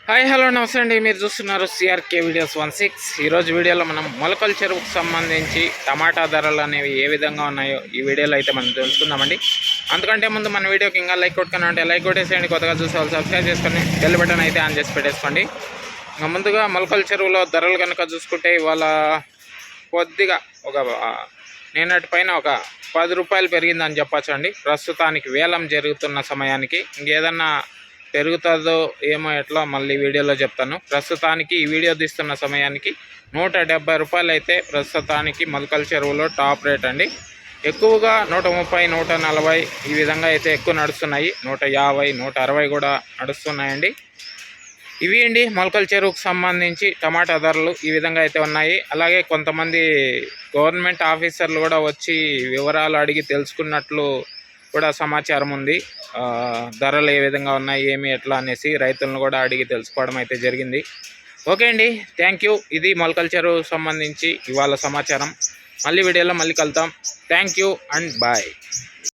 Hi hello నమస్తే అండి. మీరు చూస్తున్నారు సిఆర్కే వీడియోస్ 16. ఈరోజు వీడియోలో మనం మొలకల చెరువుకు సంబంధించి టమాటా ధరలు అనేవి ఏ విధంగా ఉన్నాయో ఈ వీడియోలో అయితే మనం తెలుసుకుందామండి. అందుకంటే ముందు మన వీడియోకి ఇంకా లైక్ కొట్టుకుని ఉంటే లైక్ కొట్టేసేయండి. కొత్తగా చూసే వాళ్ళు సబ్స్క్రైబ్ చేసుకొని బెల్ బటన్ అయితే ఆన్ చేసి పెట్టేసుకోండి. ఇంకా ముందుగా మొలకల చెరువులో ధరలు కనుక చూసుకుంటే ఇవాళ కొద్దిగా నిన్నటి పైన ఒక 10 రూపాయలు పెరిగిందని చెప్పచ్చు అండి. ప్రస్తుతానికి వేలం జరుగుతున్న సమయానికి ఇంకేదన్నా పెరుగుతుందో ఏమో ఎట్లా మళ్ళీ వీడియోలో చెప్తాను. ప్రస్తుతానికి ఈ వీడియో తీస్తున్న సమయానికి 170 రూపాయలు అయితే ప్రస్తుతానికి మొలకల చెరువులో టాప్ రేట్ అండి. ఎక్కువగా 130, 140 ఈ విధంగా అయితే ఎక్కువ నడుస్తున్నాయి. 150, 160 కూడా నడుస్తున్నాయండి. ఇవి అండి మొలకల చెరువుకు సంబంధించి టమాటా ధరలు ఈ విధంగా అయితే ఉన్నాయి. అలాగే కొంతమంది గవర్నమెంట్ ఆఫీసర్లు కూడా వచ్చి వివరాలు అడిగి తెలుసుకున్నట్లు కూడా సమాచారం ఉంది. ధరలు ఏ విధంగా ఉన్నాయి ఏమి ఎట్లా అనేసి రైతులను కూడా అడిగి తెలుసుకోవడం అయితే జరిగింది. ఓకే అండి, థ్యాంక్ యూ. ఇది మొలకల చెరువు సంబంధించి ఇవాళ సమాచారం. మళ్ళీ వీడియోలో మళ్ళీ కలుద్దాం. Thank you and bye.